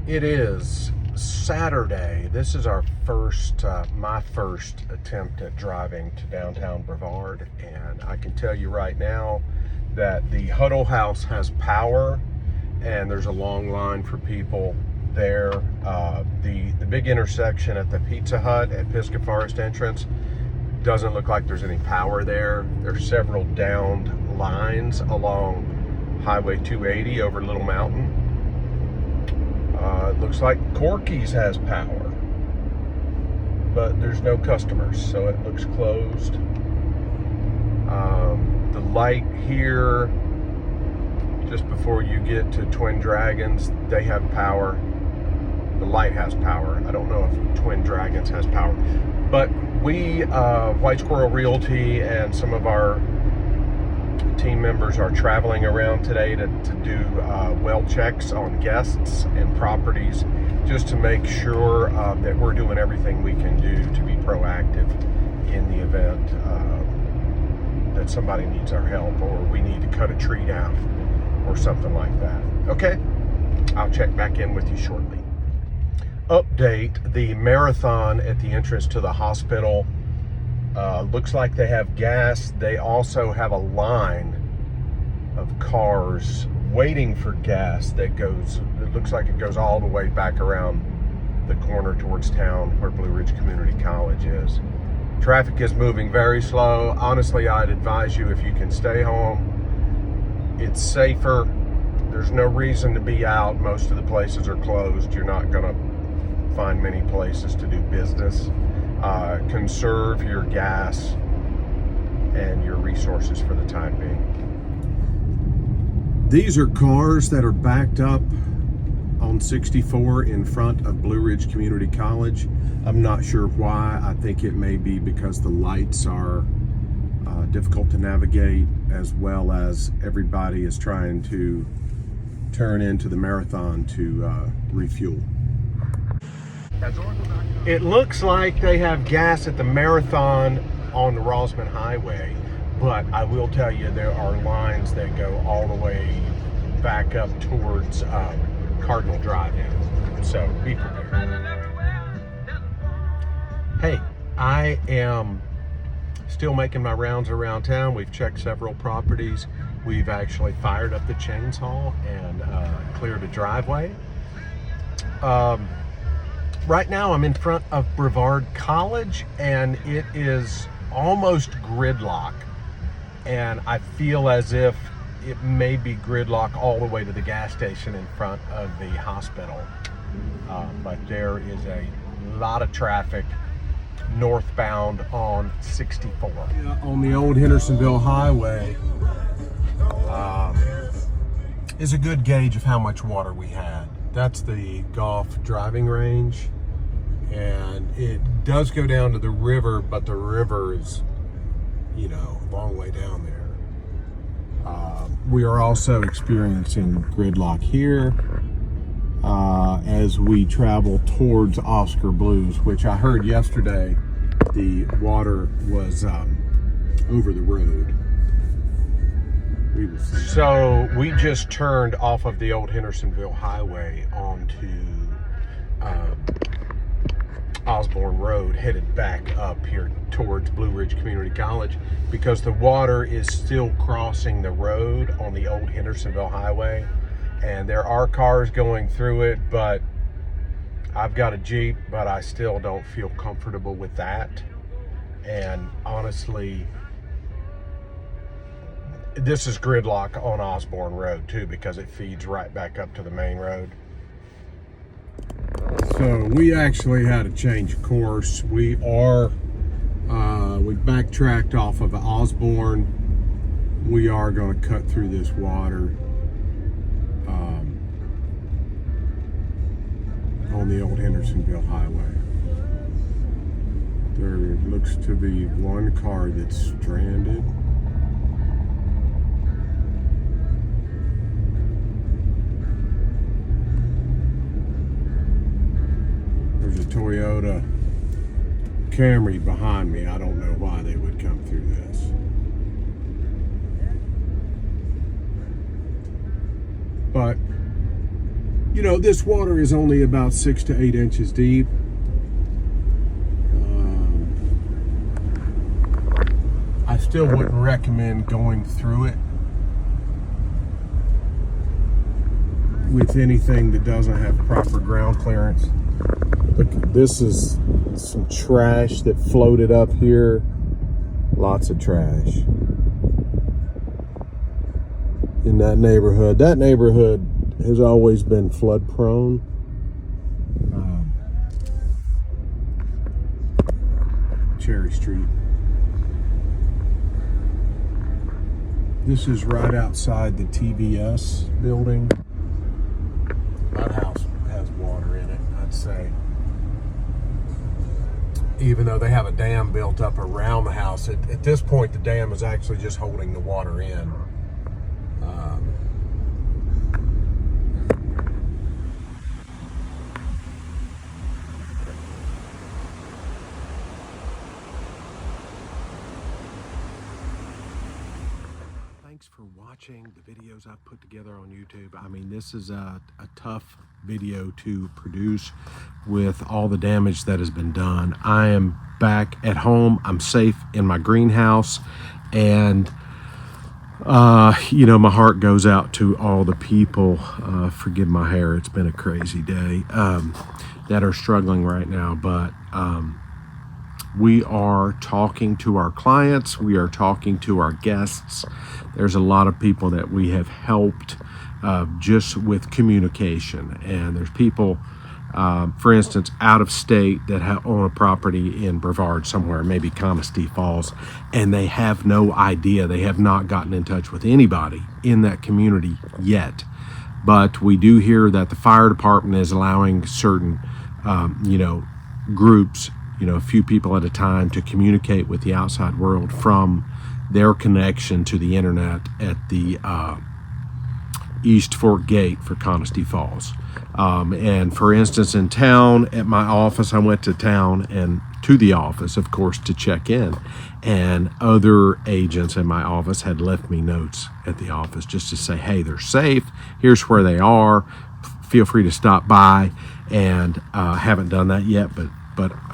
It is Saturday. This is our my first attempt at driving to downtown Brevard, and I can tell you right now that the Huddle House has power, and there's a long line for people there. The big intersection at the Pizza Hut at Pisgah Forest entrance doesn't look like there's any power there. There's several downed lines along Highway 280 over Little Mountain. It looks like Corky's has power, but there's no customers, so it looks closed. The light here, just before you get to Twin Dragons, they have power. The light has power. I don't know if Twin Dragons has power, but we, White Squirrel Realty, and some of our team members are traveling around today to do well checks on guests and properties, just to make sure that we're doing everything we can do to be proactive in the event that somebody needs our help, or we need to cut a tree down or something like that. Okay, I'll check back in with you shortly. Update: the marathon at the entrance to the hospital looks like they have gas. They also have a line of cars waiting for gas that goes, it looks like it goes all the way back around the corner towards town where Blue Ridge Community College is. Traffic is moving very slow. Honestly, I'd advise you, if you can stay home, it's safer. There's no reason to be out. Most of the places are closed. You're not gonna find many places to do business. Conserve your gas and your resources for the time being. These are cars that are backed up on 64 in front of Blue Ridge Community College. I'm not sure why. I think it may be because the lights are difficult to navigate, as well as everybody is trying to turn into the marathon to refuel. It looks like they have gas at the marathon on the Rosman Highway, but I will tell you there are lines that go all the way back up towards Cardinal Drive in. So be prepared. Hey, I am still making my rounds around town. We've checked several properties. We've actually fired up the chainsaw and cleared a driveway. Right now I'm in front of Brevard College, and it is almost gridlock, and I feel as if it may be gridlock all the way to the gas station in front of the hospital. But there is a lot of traffic northbound on 64. Yeah, on the old Hendersonville Highway is a good gauge of how much water we had. That's the golf driving range, and it does go down to the river, but the river is, you know, a long way down there. We are also experiencing gridlock here as we travel towards Oscar Blues, which I heard yesterday the water was over the road. So we just turned off of the old Hendersonville Highway onto Osborne Road, headed back up here towards Blue Ridge Community College, because the water is still crossing the road on the old Hendersonville Highway, and there are cars going through it, but I've got a Jeep, but I still don't feel comfortable with that. And honestly, this is gridlock on Osborne Road too, because it feeds right back up to the main road. So we actually had to change course. We backtracked off of Osborne. We are going to cut through this water on the old Hendersonville Highway. There looks to be one car that's stranded. There's a Toyota Camry behind me. I don't know why they would come through this. But You know, this water is only about 6 to 8 inches deep. I still wouldn't recommend going through it with anything that doesn't have proper ground clearance. Look, this is some trash that floated up here. Lots of trash in that neighborhood. That neighborhood has always been flood prone. Cherry Street. This is right outside the TVS building. That house has water in it, I'd say. Even though they have a dam built up around the house, at this point the dam is actually just holding the water in. Thanks for watching the videos I've put together on YouTube. I mean, this is a tough video to produce with all the damage that has been done. I am back at home. I'm safe in my greenhouse, and you know, my heart goes out to all the people, forgive my hair, it's been a crazy day, that are struggling right now. But we are talking to our clients, we are talking to our guests. There's a lot of people that we have helped just with communication, and there's people, for instance, out of state that own a property in Brevard somewhere, maybe Conisty Falls, and they have no idea. They have not gotten in touch with anybody in that community yet. But we do hear that the fire department is allowing certain, you know, groups, you know, a few people at a time, to communicate with the outside world from their connection to the internet at the East Fork Gate for Conisty Falls. And for instance, in town, at my office, I went to town and to the office, of course, to check in, and other agents in my office had left me notes at the office just to say, hey, they're safe, here's where they are, feel free to stop by. And haven't done that yet, but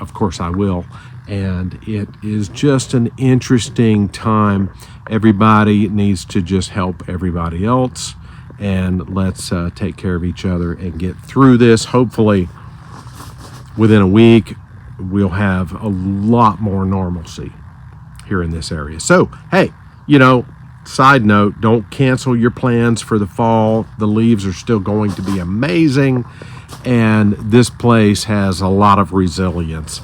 of course I will. And it is just an interesting time. Everybody needs to just help everybody else, and let's take care of each other and get through this. Hopefully within a week we'll have a lot more normalcy here in this area. So hey, you know, side note, don't cancel your plans for the fall. The leaves are still going to be amazing, and this place has a lot of resilience.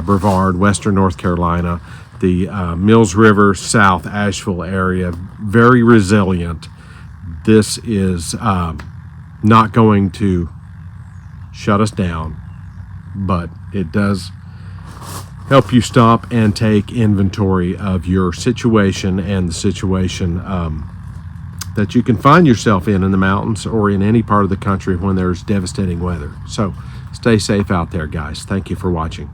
Brevard, Western North Carolina, the Mills River, South Asheville area, very resilient. This is not going to shut us down, but it does help you stop and take inventory of your situation and the situation that you can find yourself in the mountains or in any part of the country when there's devastating weather. So stay safe out there, guys. Thank you for watching.